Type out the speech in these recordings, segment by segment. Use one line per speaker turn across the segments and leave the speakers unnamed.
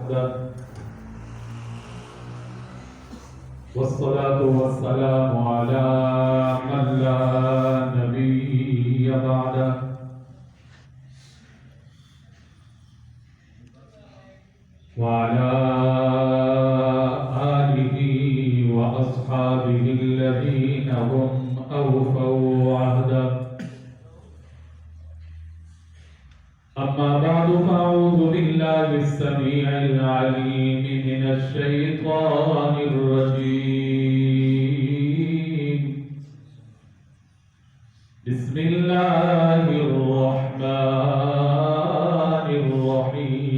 وحده والصلاة والسلام على من لا نبي بعده وعلى آله وأصحابه الذين هم أوفوا عهده أما بعد فأعوذ بالله السميع العليم من الشيطان الرجيم بسم الله الرحمن الرحيم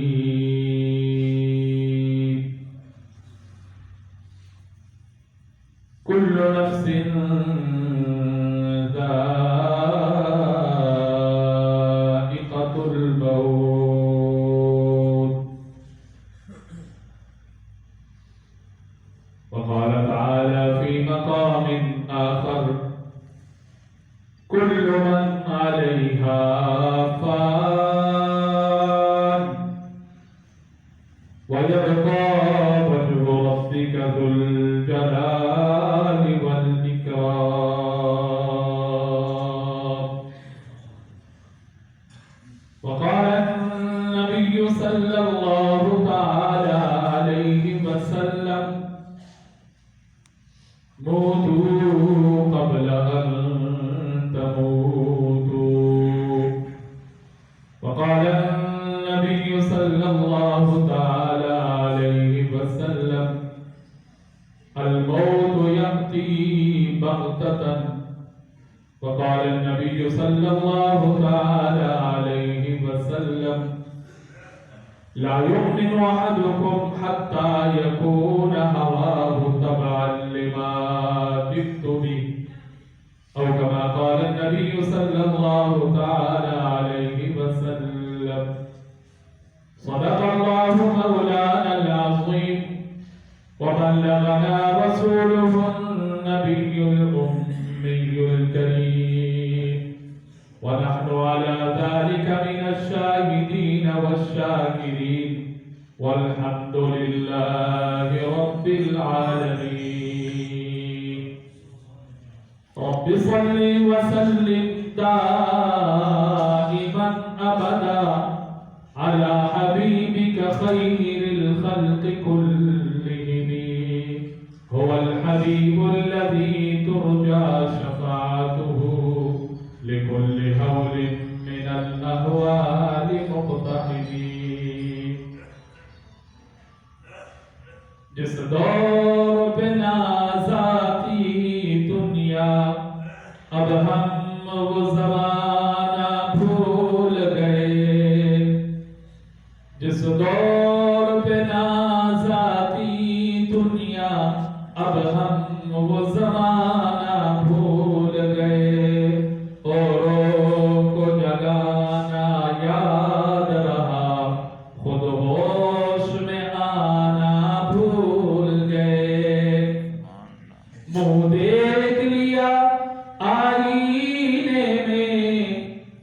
كل نفس ذائقة الموت وقال تعالى في مقام آخر كل من عليها فان ويبقى وجه ربك ذو الجلال والإكرام وقال النبي صلى الله تعالى عليه وسلم موتوا قبل أن تموتوا وقال النبي صلى الله تعالى عليه وسلم الموت يأتي بغتة وقال النبي صلى الله تعالى عليه وسلم لا يؤمن أحدكم حتى يكون هواه تبعا لما جئت به أو كما قال النبي صلى الله تعالى عليه وسلم صدق الله مولانا العظيم وبلغنا رسوله النبي الأمي الكريم ونحن على ذلك من الشاهدين والشاكرين والحمد لله رب العالمين رب صل وسلم دائما أبدا على حبيبك خير الخلق كلهم هو الحبيب الذي ترجى شفاعته لكل هول من الأهوال مقتحم جس دور پہ نازاتی دنیا اب ہم وہ زمانہ بھول گئے جس دور پہ نازاتی دنیا اب ہم وہ زمانہ بھول گئے اوروں کو جگانا یاد رہا خود ہوش میں آنا بھول گئے منہ دیکھ لیا آئینے میں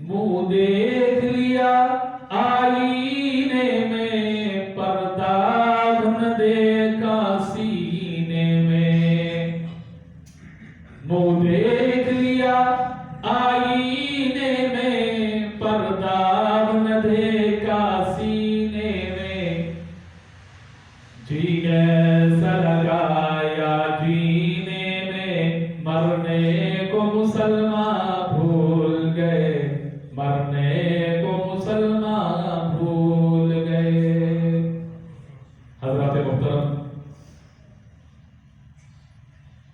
منہ دیکھ لیا آئینے میں پردہ نہ دیکھا سینے میں منہ دیکھ لیا آئینے میں پردہ نہ دیکھا سینے میں جینے سے لگایا جینے میں مرنے کو مسلمان بھول گئے مرنے کو مسلمان بھول گئے حضرات محترم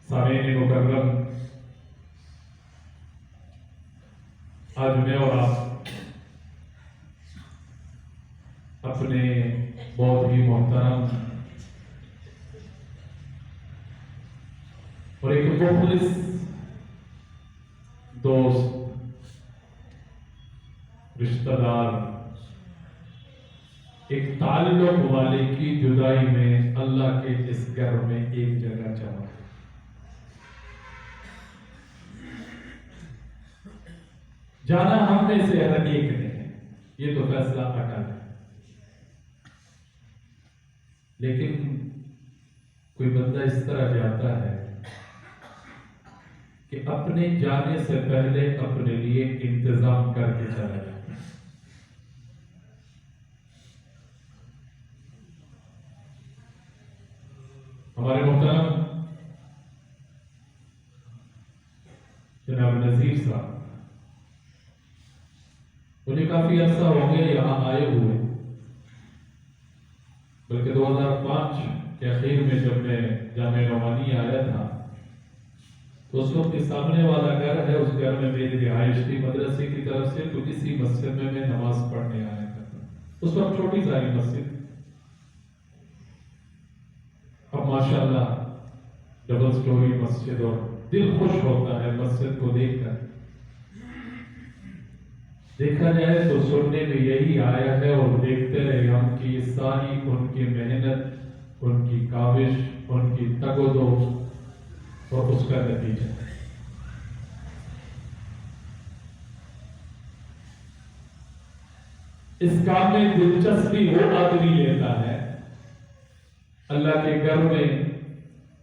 سامعین مکرم آج میں اور آپ اپنے بہت ہی محترم اور ایک مخلص دوست رشتہ دار ایک تعلق والے کی جدائی میں اللہ کے اس گھر میں ایک جگہ جمع جانا ہم میں سے ہر ایک نے ہے، یہ تو فیصلہ اٹل ہے۔ لیکن کوئی بندہ اس طرح جاتا ہے کہ اپنے جانے سے پہلے اپنے لیے انتظام کر کے چلا جاتا ہے۔ ہمارے محترم جناب نذیر صاحب مجھے کافی عرصہ ہو گیا یہاں آئے ہوئے، بلکہ 2005 کے اخیر میں جب میں جامعہ نعمانی آیا تھا تو اس وقت سامنے والا گھر ہے، اس گھر میں میری رہائش تھی مدرسے کی طرف سے، تو اسی مسجد میں نماز پڑھنے آیا کرتا۔ اس وقت چھوٹی ساری مسجد، اب ماشاءاللہ ڈبل سٹوری مسجد، اور دل خوش ہوتا ہے مسجد کو دیکھ کر۔ دیکھا جائے تو سننے میں یہی آیا ہے، اور دیکھتے رہے ہم کہ یہ ساری ان کی محنت، ان کی کاوش، ان کی تگ و دو اور اس کا نتیجہ ہے۔ اس کام میں دلچسپی وہ آدمی لیتا ہے اللہ کے گھر میں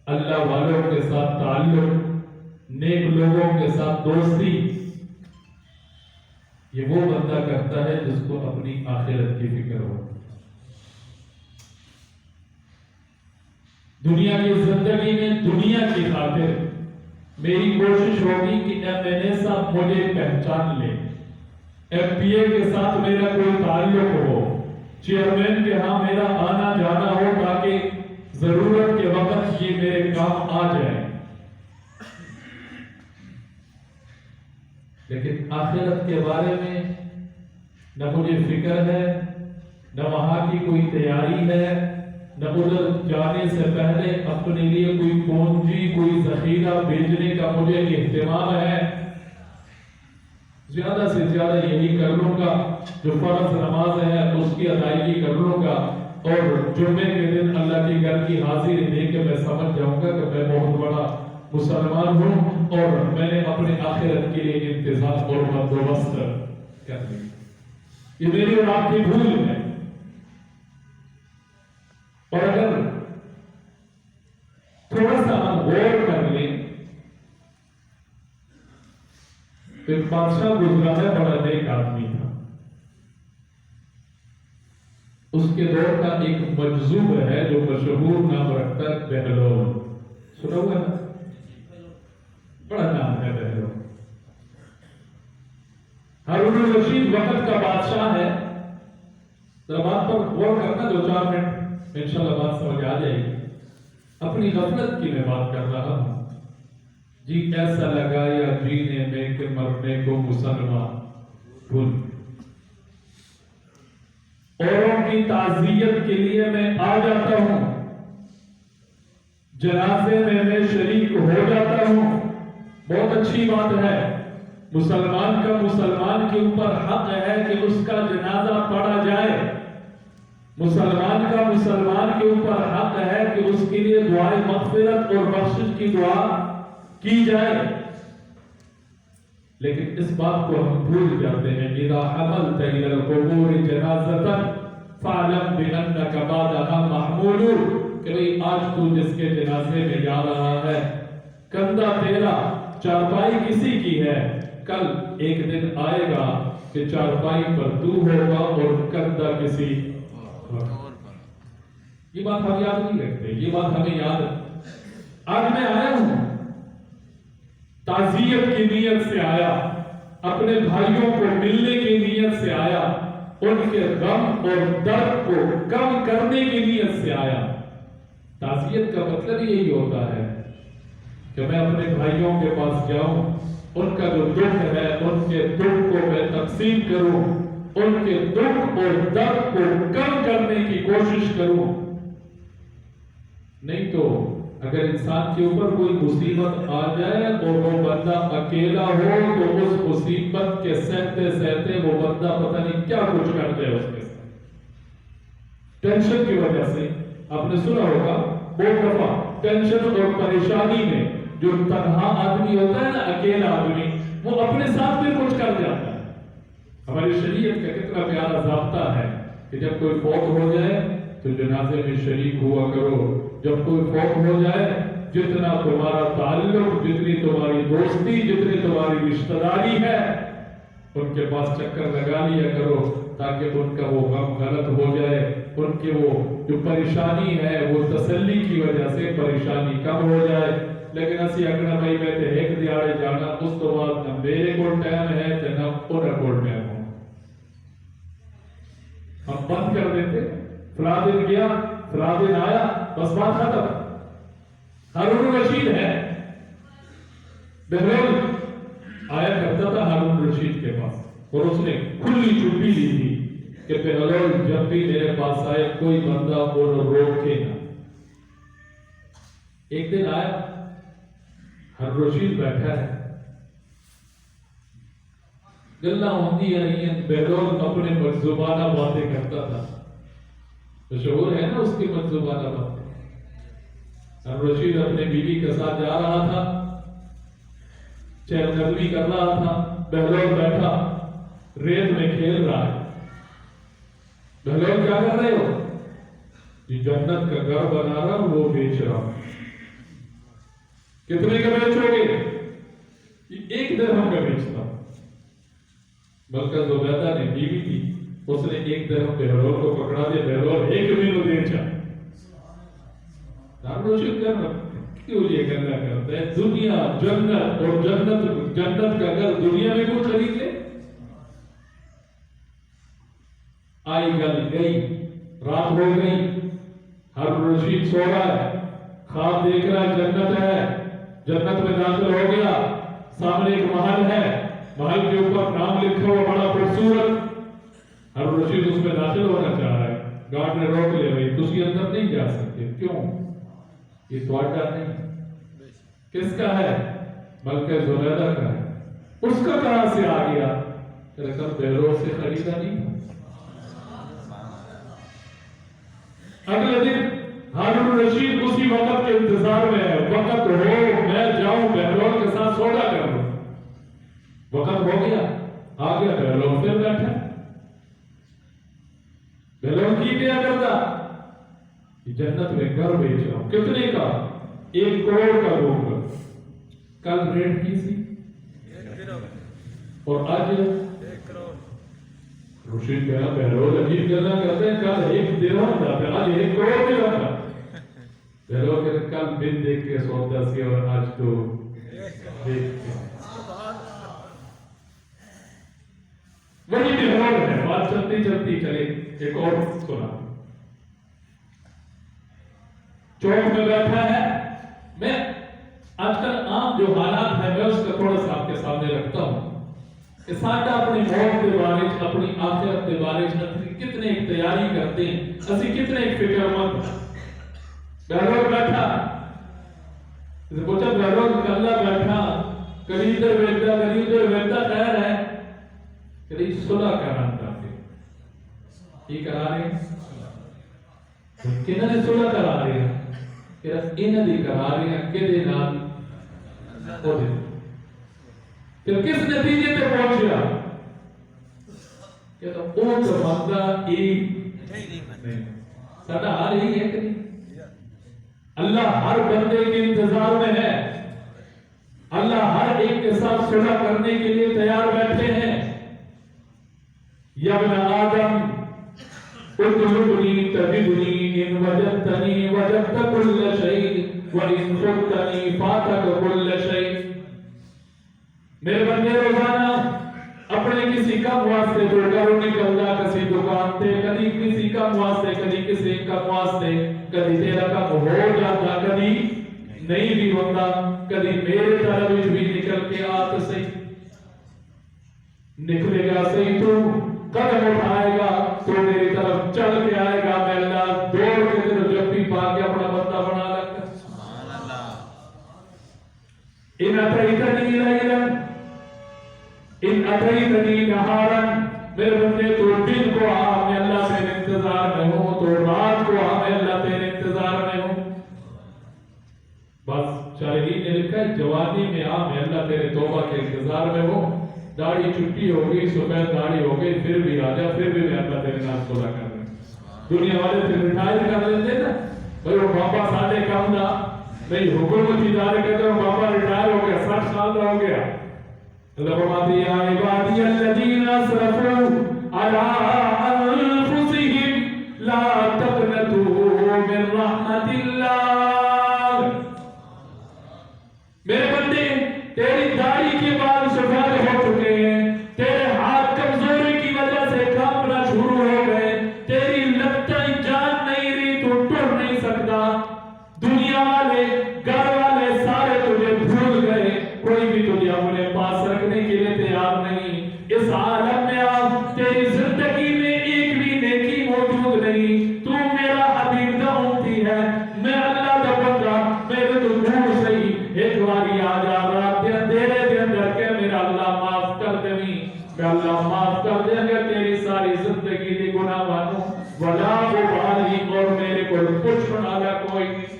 اللہ والوں کے ساتھ تعلق، نیک لوگوں کے ساتھ دوستی، یہ وہ بندہ کرتا ہے جس کو اپنی آخرت کی فکر ہو۔ دنیا کی زندگی میں دنیا کی خاطر میری کوشش ہوگی کہ MNA صاحب مجھے پہچان لے، FPA کے ساتھ میرا کوئی تعلق ہو، چیئرمین کے ہاں میرا آنا جانا ہو، تاکہ ضرورت کے وقت یہ میرے کام آ جائے۔ لیکن آخرت کے بارے میں نہ مجھے فکر ہے، نہ وہاں کی کوئی تیاری ہے، نہ ادھر جانے سے پہلے اپنے لیے کوئی پونجی، کوئی ذخیرہ بیچنے کا مجھے اہتمام ہے۔ زیادہ سے زیادہ یہی کر لوں گا، جو فرض نماز ہے اس کی ادائیگی کر لوں گا، اور جمعے کے دن اللہ کے گھر کی حاضری دے کے میں سمجھ جاؤں گا کہ میں بہت بڑا مسلمان ہوں، اور میں نے اپنے آخرت کے لیے انتظام اور بندوبست کر لیا۔ یہ میری اور آپ کی بھول ہے۔ اور اگر تھوڑا سا ہم غور کر لیں تو ایک بادشاہ گزرا ہے، بڑا نیک آدمی تھا۔ اس کے دور کا ایک مجذوب ہے جو مشہور نام رکھتا ہے بہلول، سنا ہوا ہے نا؟ بڑا نام ہے بہلول۔ ہارون الرشید وقت کا بادشاہ ہے۔ ذرا بات پر غور کرنا، 2-4 منٹ انشاءاللہ بات سمجھ آ جائے گی۔ اپنی غفلت کی میں بات کر رہا ہوں۔ جی ایسا لگایا جینے میں کہ مرنے کو مسلمان بھول۔ اوروں کی تعزیت کے لیے میں آ جاتا ہوں، جنازے میں شریک ہو جاتا ہوں، بہت اچھی بات ہے۔ مسلمان کا مسلمان کے اوپر حق ہے کہ اس کا جنازہ پڑھا جائے، مسلمان کا مسلمان کے اوپر حق ہے کہ اس کے لیے دعائے مغفرت اور بخشش کی دعا کی جائے۔ لیکن اس بات کو ہم بھول جاتے ہیں، اذا حملت الى القبور جنازۃ فاعلم بانک بعدها محمول، کہ بھئی آج تو جس کے جنازے میں جا رہا ہے، کندھا تیرا، چارپائی کسی کی ہے، کل ایک دن آئے گا کہ چارپائی پر تو ہوگا اور کندھا کسی اور پر۔ یہ بات ہم یاد نہیں رکھتے، یہ بات ہمیں یاد ہے۔ آج میں آیا ہوں، تعزیت کی نیت سے آیا، اپنے بھائیوں کو ملنے کی نیت سے آیا، ان کے غم اور درد کو کم کرنے کی نیت سے آیا۔ تعزیت کا مطلب یہی ہوتا ہے کہ میں اپنے بھائیوں کے پاس جاؤں، ان کا جو دکھ ہے ان کے دکھ کو میں تقسیم کروں، ان کے دکھ اور درد کو کم کرنے کی کوشش کروں۔ نہیں تو اگر انسان کے اوپر کوئی مصیبت آ جائے اور وہ بندہ اکیلا ہو تو اس مصیبت کے سہتے سہتے وہ بندہ پتہ نہیں کیا کچھ کر دے اس کے ساتھ۔ ٹینشن کی وجہ سے آپ نے سنا ہوگا بہت دفعہ ٹینشن اور پریشانی میں جو تنہا آدمی ہوتا ہے نا، اکیلا آدمی، وہ اپنے ساتھ بھی کچھ کر جاتا ہے۔ ہماری شریعت کا کتنا پیارا ضابطہ ہے کہ جب کوئی فوت ہو جائے تو جنازے میں شریک ہوا کرو. جب کوئی فوت ہو جائے جتنا تمہارا تعلق، جتنی تمہاری دوستی، جتنی تمہاری رشتہ داری ہے ان کے پاس چکر لگا لیا کرو تاکہ ان کا وہ غم غلط ہو جائے، ان کی وہ جو پریشانی ہے وہ تسلی کی وجہ سے پریشانی کم ہو جائے. لیکن اسی اگنا بھائی میں تے ایک دیاڑے جانا اس تو بعد نہ میرے کو ٹائم ہے تے نہ انہاں کو ٹائم ہو. ہم بند کر دیتے فلاں دن گیا فلاں دن آیا بس بات ختم. ہارون رشید ہے بہرحال آیا کرتا تھا ہارون رشید کے پاس اور اس نے کھلی چھٹی لی تھی کہ بہرحال جب بھی میرے پاس آئے کوئی بندہ انہوں روکے نہ. ایک دن آیا ہارون رشید بیٹھا ہے گلا ہوتی ہے بہرحال اپنے مجذوبانہ باتیں کرتا تھا. مشہور ہے نا اس کی مجذوبانہ باتیں. ہارون رشید اپنے بیوی کے ساتھ جا رہا تھا، چہل قدمی کر رہا تھا، بہلول بیٹھا ریت میں کھیل رہا ہے. بہلول کیا کر رہے ہو؟ یہ جنت کا گھر بنا رہا ہوں وہ بیچ رہا ہوں. کتنے کا بیچو گے؟ یہ 1 درہم کا بیچتا ہوں. بلکہ زبیدہ نے بیوی تھی، اس نے 1 درہم بہلول کو پکڑا دیا. بہلول 1 مینو دے چاہ. ہارون رشید کیوں یہ کرنا کرتا ہے؟ دنیا جنت اور جنت کا گھر دنیا میں کوئی خرید لے. آئی گل گئی، رات ہو گئی، ہارون رشید سو رہا ہے، خواب دیکھ رہا ہے جنت ہے، جنت میں داخل ہو گیا. سامنے ایک محل ہے، محل کے اوپر نام لکھا ہوا بڑا خوبصورت. ہارون رشید اس میں داخل ہونا چاہ رہا ہے. گارڈ نے روک لیا، بھائی تسی اندر نہیں جا سکتے. کیوں؟ یہ تواڈا نہیں. کس کا ہے؟ بلکہ زبیدہ کا ہے. اس کا کہاں سے آ گیا؟ رقم بہلول سے خریدا نہیں. اگلے دن ہارون رشید اسی وقت کے انتظار میں ہے. وقت ہو میں جاؤں بہلول کے ساتھ سودا کر لوں. وقت ہو گیا، آ گیا بہلول پھر بیٹھا. بہلول کی کیا کرتا؟ جنت میں گھر بیچ رہا ہوں. کتنے کا؟ 1 کروڑ کا دوں گا. کل ریٹ کی سی اور آج 1 کروڑ. رشید کہا بہلول عجیب گلا کرتے ہیں، کل 1 درہم جاتا ہے، آج 1 کروڑ بھی رہتا. بہلول کہتے کل بن دیکھ کے سودا سی اور آج تو دیکھ کے. وہی بہلول ہے. بات چلتی چلتی چلے ایک اور سنا. چوک میں بیٹھا ہے. میں آج کل عام جو حالات ہے میں اس کا تھوڑا سا آپ کے سامنے رکھتا ہوں کہ ساڈا اپنی موت کے بارے اپنی آخرت کے بارے کتنے ایک تیاری کرتے ہیں، اسی کتنے ایک فکر مند. بہلول بیٹھا پوچھا بہلول کلا بیٹھا کبھی ادھر بیٹھتا کبھی ادھر بیٹھتا. خیر ہے کہ صلح کرانا چاہتے یہ کرا رہے ہیں کہ انہوں نے صلح کرا رہے ہیں کہ انہوں نے کرا رہے ہیں کہ دے نال ہو دے. پھر کس نتیجے پہ پہنچیا کہ تو وہ تو بندہ ایک نہیں. ساڈا حال یہی ہے کہ نہیں؟ اللہ ہر بندے کے انتظار میں ہے. اللہ ہر ایک کے ساتھ صلح کرنے کے لیے تیار بیٹھے ہیں. یا ابن آدم اطلبنی تجدنی ان وجدتنی وجدت كل شيء وان خذتنی فاتك كل شيء. میرے بندے روزانہ اپنے کسی کام واسطے جو گھروں نکلتا، کسی دکان تے کبھی کسی کام واسطے، کبھی کسی کام واسطے، کبھی تیرا کام ہو جاتا کبھی نہیں بھی ہوتا. کبھی میرے طرف بھی نکل کے آ تو صحیح نکلے گا، صحیح تو قدم اٹھائے گا تو میری طرف چل کے آئے گا. میں اللہ دوڑ کے تیرے جفی پا کے اپنا بندہ بنا لگتا. ان اتیتنی لیلا ان اتیتنی نہارا. میرے بندے تو دن کو آ میں اللہ تیرے انتظار میں ہوں، تو رات کو آ میں اللہ تیرے انتظار میں ہوں. بس شاہدین نے لکھا ہے جوانی میں آ میں اللہ تیرے توبہ کے انتظار میں ہوں. داڑھی چھٹی ہو گئی، سفید داڑھی ہو گئی، پھر بھی آ جا، پھر بھی میں اللہ تیرے نام صلح کر رہا ہوں. دنیا والے سے ریٹائر کر لیتے نا بھائی وہ بابا ساڑھے کم دا نہیں حکومت ادارے کہتے ہیں بابا ریٹائر ہو گیا 60 سال کا ہو گیا اللہ فرماتے یا عبادی الذین اسرفوا علی انفسہم لا تقنطوا من رحمت اللہ میرے بندے تیری داڑھی کے بال سفید ہو چکے ہیں تیرے ہاتھ کمزوری کی وجہ سے کانپنا شروع ہو گئے تیری لگتائی جان نہیں رہی تو ٹر نہیں سکتا دنیا والے گھر والے سارے تجھے بھول گئے کوئی بھی تجھے اپنے پاس رکھنے کے لیے تیار نہیں اس عالم میں آپ تیری زندگی میں ایک بھی نیکی موجود نہیں تو میرا حبیب دا امتی ہے میں اللہ دا بندہ میرے تو دور صحیح ایک باری آ جا رات دے اندھیرے دے اندر کہ میرا اللہ معاف کر دیں کہ اللہ معاف کر دیں گے تیری ساری زندگی دی گناہ مانو ولا ابالی اور میرے کو پوچھنے والا کوئی نہیں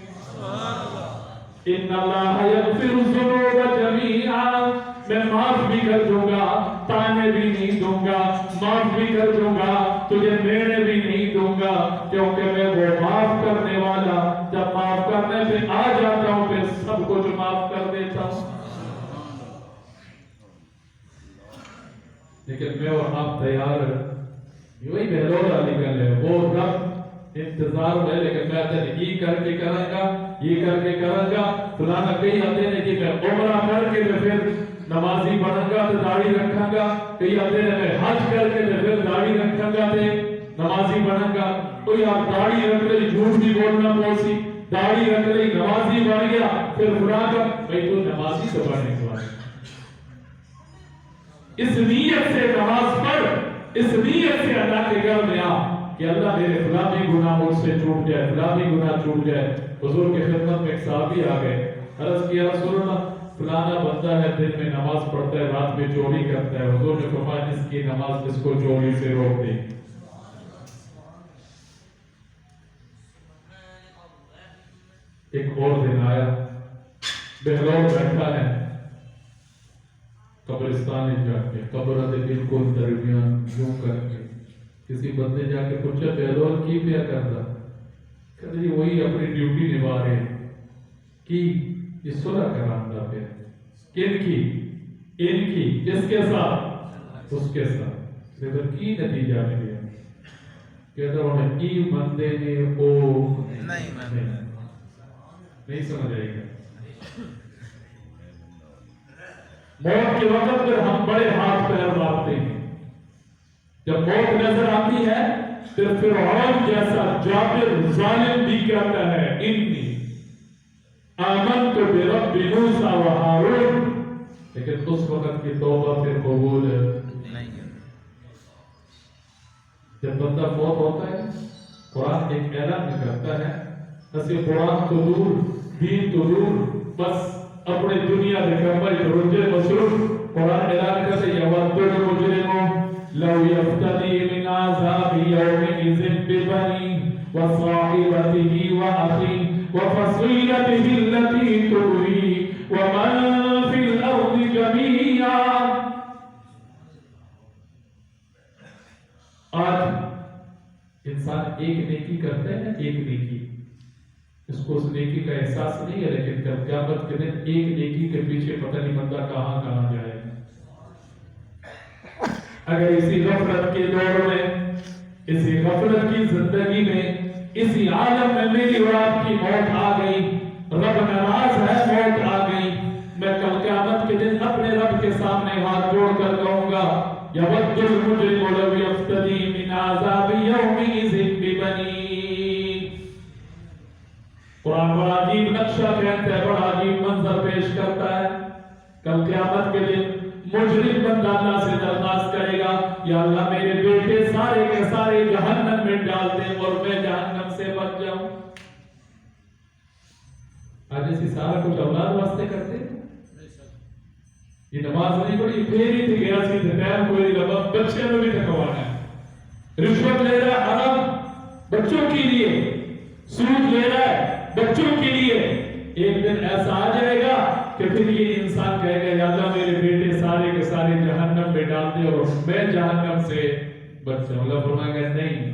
ان اللہ یغفر الذنوب جميعا میں معاف بھی کر دوں گا تانے بھی نہیں دوں گا معاف بھی کر دوں گا تجھے میرے بھی نہیں دوں گا کیونکہ میں وہ معاف کرنے والا جب معاف کرنے پہ آ جاتا ہوں پھر سب کچھ معاف کر دیتا ہوں لیکن میں اور آپ تیار یوں ہی بہلول علی گل ہے وہ رب انتظار میں لیکن میں آتے ہیں یہ کر کے کروں گا یہ کر کے کروں گا فلانا کہیں آتے ہیں کہ میں عمرہ کر کے میں پھر نمازی بنوں گا تو داڑھی رکھوں گا کہیں آتے ہیں میں حج کر کے میں پھر داڑھی رکھوں گا تو نمازی بنوں گا کوئی آپ داڑھی رکھ لئی جھوٹ بھی بولنا پوسی داڑھی رکھ لئی نمازی بن گیا پھر خدا کا بھائی تو نمازی تو بنے گا اس نیت سے نماز پڑھ اس نیت سے اللہ کے گھر میں آ کہ اللہ میرے فلاں گناہ مجھ سے چھوٹ جائے فلاں گناہ چھوٹ جائے حضور کے خدمت میں ایک صحابی آ گئے عرض کیا رسول اللہ فلانا بندہ ہے دن میں نماز پڑھتا ہے رات میں چوری کرتا ہے حضور نے فرمایا اس کی نماز اس کو چوری سے روک دی ایک اور دن آیا بہلول بیٹھا ہے قبرستان جا کے قبر دے بالکل درمیان یوں کر کے کسی بندے جا کے پوچھا بہلول کی پیا کرتا کہتے جی وہی اپنی ڈیوٹی نبھا رہے ہیں کی یہ صلح کرامدہ پہ کن کی ان کی کس کے ساتھ اس کے ساتھ لیکن کی نتیجہ ملیا کہتا انہیں ای مندے نے او نہیں سمجھ آئے گا موت کے وقت پر ہم بڑے ہاتھ پیر مارتے ہیں جب موت نظر آتی ہے پھر فرعون جیسا جابر ظالم بھی کہتا ہے انی آمنت برب موسیٰ و ہارون لیکن اس وقت کی توبہ پھر قبول نہیں جب بندہ فوت ہوتا ہے قرآن ایک اعلان کرتا ہے ایسے قرآن تو دور دین تو دور بس اپنے دنیا میں کمائی رجے مصروف قرآن اعلان کرتے یود المجرم لو یفتدی من عذاب یومئذ ببنی وصاحبته وأخيه وفصيلته التي تؤويه ومن في الأرض جميعا آج انسان ایک نیکی کرتے ہیں ایک نیکی اس کو اس نیکی کا احساس نہیں ہے لیکن کل قیامت کے دن ایک نیکی کے پیچھے پتہ نہیں بندہ کہاں کہاں جائے اگر اسی غفلت کے دور میں اسی غفلت کی زندگی میں اسی عالم میں میری اور آپ کی موت آ گئی رب ناراض ہے موت آ گئی میں کل قیامت کے دن اپنے رب کے سامنے ہاتھ جوڑ کر کہوں گا یود المجرم لو یفتدی من عذاب یومئذ ببنی قرآن بڑا عجیب نقشہ کہتا ہے بڑا عجیب منظر پیش کرتا ہے کل قیامت کے دن مجرم بندہ اللہ سے درخواست کرے گا یا اللہ میرے بیٹے سارے کے سارے جہنم میں ڈال دیں اور میں جہنم سے بچ جاؤں آج اسی سارا کچھ اولاد واسطے کرتے یہ نماز نہیں پڑھی پھیری تھی گیا سی دھیان کوئی ربا بچے میں بھی تکوانا ہے رشوت لے رہا ہے حرام بچوں کے لیے سود لے رہا ہے بچوں کے لیے ایک دن ایسا آ جائے گا کہ پھر یہ انسان کہے گا یا اللہ میرے بیٹے سارے کے سارے جہنم میں ڈال دے اور میں جہنم سے بچ جاؤں اللہ فرمائے گا نہیں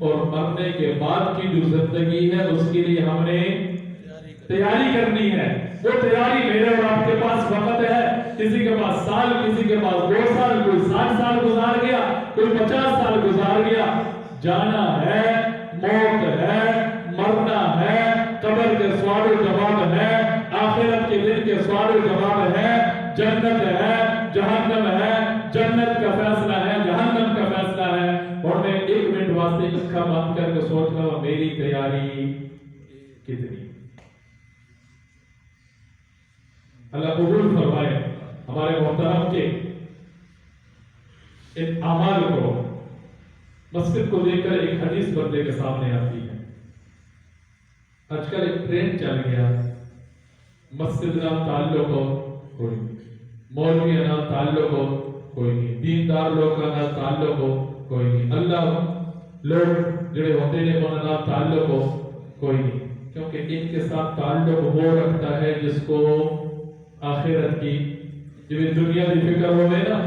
اور مرنے کے بعد کی جو زندگی ہے اس کے لیے ہم نے تیاری کرنی ہے. وہ تیاری میرے اور آپ کے پاس وقت ہے. کسی کے پاس سال, کسی کے پاس 2 سال, کوئی 60 سال گزار گیا, کوئی 50 سال گزار گیا. جانا ہے, موت ہے, مرنا ہے, قبر کے سوال و جواب ہے, آخرت کے دن کے سوال و جواب ہے, جنت ہے, جہنم ہے, جنت کا فیصلہ ہے, جہنم کا فیصلہ ہے. اور میں 1 منٹ واسطے اکھا بند کر کے سوچ رہا ہوں میری تیاری کتنی. اللہ قبول فرمائے ہمارے محترم کے ان اعمال کو. مسجد کو دیکھ کر ایک حدیث بندے کے سامنے آتی ہے. آج کل ایک ٹرینڈ چل گیا, مسجد نام تعلق ہو کوئی نہیں, مولوی نام تعلق ہو کوئی نہیں, دیندار لوگ کا نام تعلق ہو کوئی نہیں, اللہ لوگ جڑے ہوتے ہیں انہوں نام تعلق ہو کوئی نہیں. کیونکہ ان کے ساتھ تعلق وہ رکھتا ہے جس کو آخرت کی, جب دنیا کی فکر ہوئے نا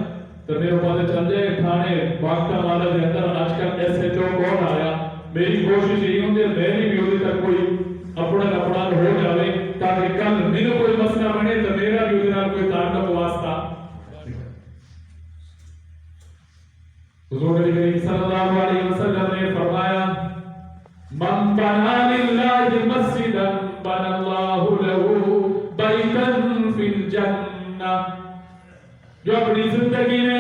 تو میرے پاس چل جائے تھانے باغتا والا کے اندر آج کل ایسے جو کون آیا. میری کوشش یہی ہوتی ہے میری بھی ہوتی تک کوئی اپنا اپنا ہو جائے تاکہ کل میرے کوئی مسئلہ بنے تو میرا بھی ادھر کوئی تعلق واسطہ. حضور نبی کریم صلی اللہ علیہ وسلم نے فرمایا من بنا للہ مسجدا بنا اللہ لہ بیتا فی الجنہ. جو اپنی زندگی میں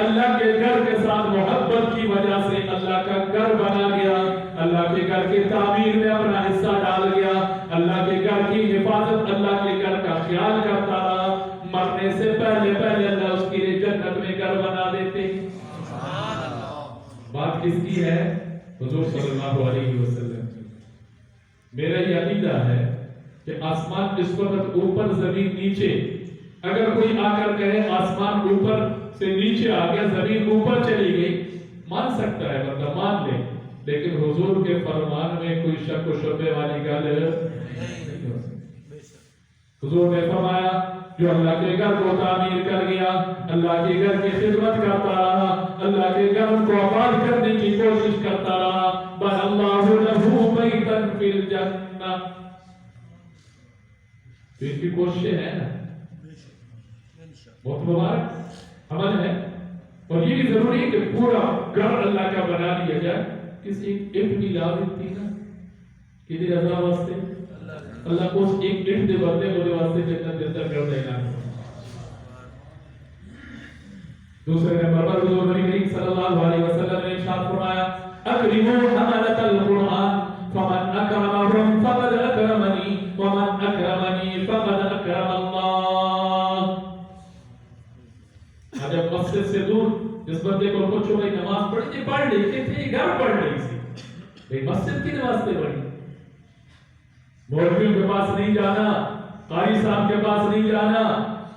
اللہ کے گھر کے ساتھ محبت کی وجہ سے اللہ کا گھر بنا گیا, اللہ کے گھر کی تعمیر میں اپنا حصہ ڈال گیا, اللہ کے گھر کی حفاظت, اللہ کے گھر کا خیال کرتا رہا, مرنے سے پہلے پہلے اللہ اس کے لیے جنت میں گھر بنا دیتے. بات کس کی ہے؟ حضور صلی اللہ علیہ وسلم کی. میرا یہ عقیدہ ہے کہ آسمان اس وقت اوپر زمین نیچے, اگر کوئی آ کر کہے آسمان اوپر سے نیچے آ گیا زمین اوپر چلی گئی, مان سکتا ہے بندہ, مان لے, لیکن حضور کے فرمان میں کوئی شک و شبہ والی گل نہیں ہو سکتی. حضور نے فرمایا جو اللہ کے گھر کو تعمیر کر گیا, اللہ کے گھر کی خدمت کرتا رہا, اللہ کے گھر کو آباد کرنے کی کوشش کرتا رہا, بن اللہ لہ بیتا فی الجنہ. تو ان کی کوششیں ہیں نا, بہت مبارک عمل ہے. اور یہ بھی ضروری ہے کہ پورا گھر اللہ کا بنا لیا جائے. کسی اٹ کی لاگت تھی نا کسی رضا واسطے, اللہ کو اس ایک اٹ دے بندے کو واسطے جنت کے اندر کر دینا. دوسرے نمبر پر حضور نبی کریم صلی اللہ علیہ وسلم نے ارشاد فرمایا اکرموا حملۃ القرآن فمن اکرمهم فقد اکرمنی ومن اکرمنی فقد اکرم اللہ. جب مسجد سے دور جس بندے کو پوچھو بھائی نماز پڑھی تھی, پڑھ لی کتنی گھر پڑھ رہی تھی, بھائی مسجد کی نماز سے پڑھی, مولویوں کے پاس نہیں جانا, قاری صاحب کے پاس نہیں جانا,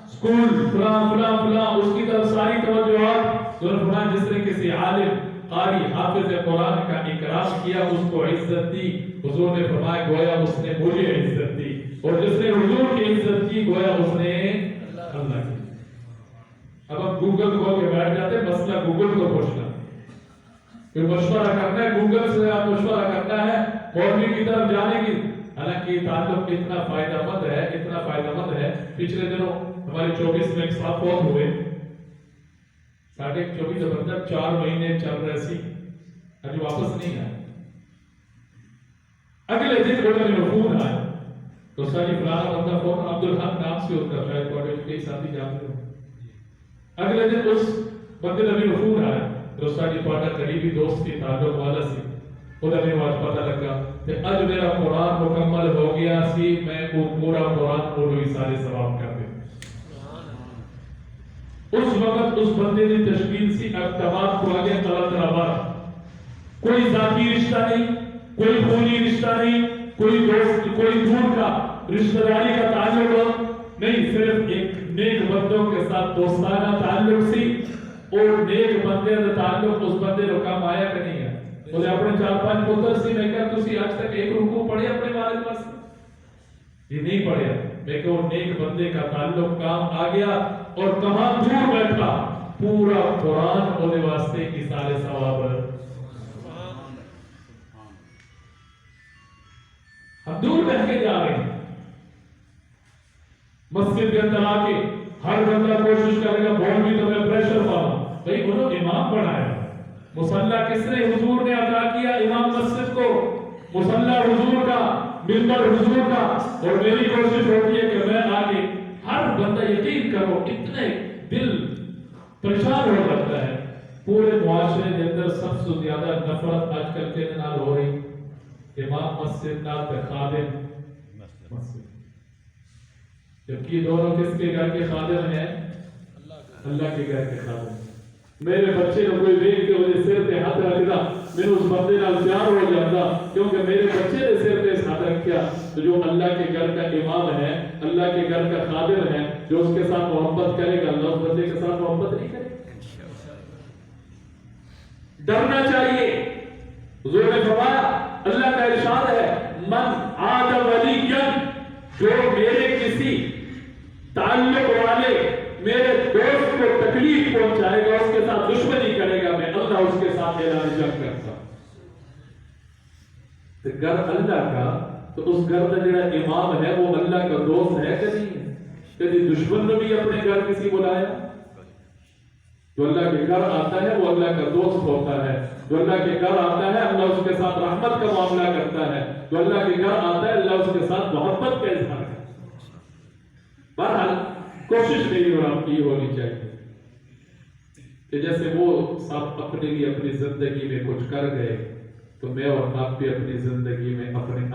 اسکول فلاں فلاں فلاں اس کی طرف ساری توجہات. فرمایا جس نے کسی عالم قاری حافظ قرآن کا اکرام کیا اس کو عزت دی. حضور نے فرمایا گویا اس نے مجھے عزت دی, اور جس نے حضور کی عزت کی گویا اس نے اللہ کی. اب ہم گوگل کھول کے بیٹھ جاتے ہیں, مسئلہ گوگل کو پوچھنا, پھر مشورہ کرنا ہے, گوگل سے آپ مشورہ کرنا ہے مولوی کی طرف جانے کی. حالانکہ تعلق اتنا فائدہ مند ہے, اتنا فائدہ مند ہے. پچھلے دنوں ہمارے 24 میں ایک صاحب فوت ہوئے, 24.5 مطلب 4 مہینے چل رہے سی, ابھی واپس نہیں آئے. اگلے دن انہوں نے فون آیا تو ساری فلانا بندہ فون, عبدالحق نام سے ہوتا ہے, شاید کالج کے ساتھی جانتے ہو. اگلے دن اس بندے نبی فون آیا تو ساری پاٹا قریبی دوست کی تعلق والا سی, خدا نے آج پتہ لگا کہ اج میرا قرآن مکمل ہو گیا سی, میں کو پورا قرآن پڑھوں سارے ثواب کر دے. اس وقت اس بندے نے تشکیل سی اقتباس کو آگے غلط رابط, کوئی ذاتی رشتہ نہیں, کوئی خونی رشتہ نہیں, کوئی دوست, کوئی دور کا رشتہ داری کا تعلق نہیں, صرف ایک نیک بندوں کے ساتھ دوستانہ تعلق سی. اور نیک بندے کا تعلق اس بندے کو کام آیا کہ نہیں ہے. انہیں اپنے 4-5 پتر سی, میں کہا تسی آج تک ایک رکوع پڑھے اپنے والد پاس, یہ نہیں پڑھے. میں کہ وہ نیک بندے کا تعلق کام آ گیا, اور کہاں دور بیٹھا پورا قرآن ہونے واسطے کی سارے ثواب. ہم دور رہ کے جا رہے ہیں. مسجد کے اندر آ کے ہر بندہ کوشش کرے گا مولوی تو میں پریشر پاؤں. بھائی انہوں نے امام بنایا. مصلی کس نے؟ حضور نے عطا کیا امام مسجد کو. مصلی حضور کا، منبر حضور کا. اور میری کوشش ہوتی ہے کہ میں آگے ہر بندہ یقین کرو اتنے دل پریشان ہو جاتا ہے. پورے معاشرے کے اندر سب سے زیادہ نفرت آج کل کے نال ہو رہی امام مسجد نال تے خادم مسجد. جبکہ دونوں کس کے گھر کے خادم ہیں؟ اللہ کے گھر کے خادم. میرے بچے کو کوئی دیکھ کے مجھے سر پہ ہاتھ رکھتا، میں اس بندے نال پیار ہو جاتا کیونکہ میرے بچے نے سر پہ ہاتھ رکھا. تو جو اللہ کے گھر کا امام ہے، اللہ کے گھر کا خادم ہے، جو اس کے ساتھ محبت کرے گا اللہ اس بندے کے ساتھ محبت نہیں کرے گا. ڈرنا چاہیے. حضور نے فرمایا، اللہ کا ارشاد ہے من عاد ولیا، جو میرے کسی تعلق والے میرے دوست کو تکلیف پہنچائے گا، اس کے ساتھ دشمنی کرے گا، میں اللہ اس کے ساتھ اعلان جنگ کرتا. تو گھر اللہ کا، تو اس گھر کا جڑا امام ہے وہ اللہ کا دوست ہے کہ نہیں ہے؟ کبھی دشمن نے بھی اپنے گھر کسی بلایا؟ جو اللہ کے گھر آتا ہے وہ اللہ کا دوست ہوتا ہے. جو اللہ کے گھر آتا ہے اللہ اس کے ساتھ رحمت کا معاملہ کرتا ہے. جو اللہ کے گھر آتا ہے اللہ اس کے ساتھ محبت کا اظہار کرتا ہے. بہرحال کوشش میری اور آپ کی ہونی چاہیے کہ جیسے وہ سب اپنے لیے اپنی زندگی میں کچھ کر گئے تو میں اور آپ بھی اپنی زندگی میں اپنے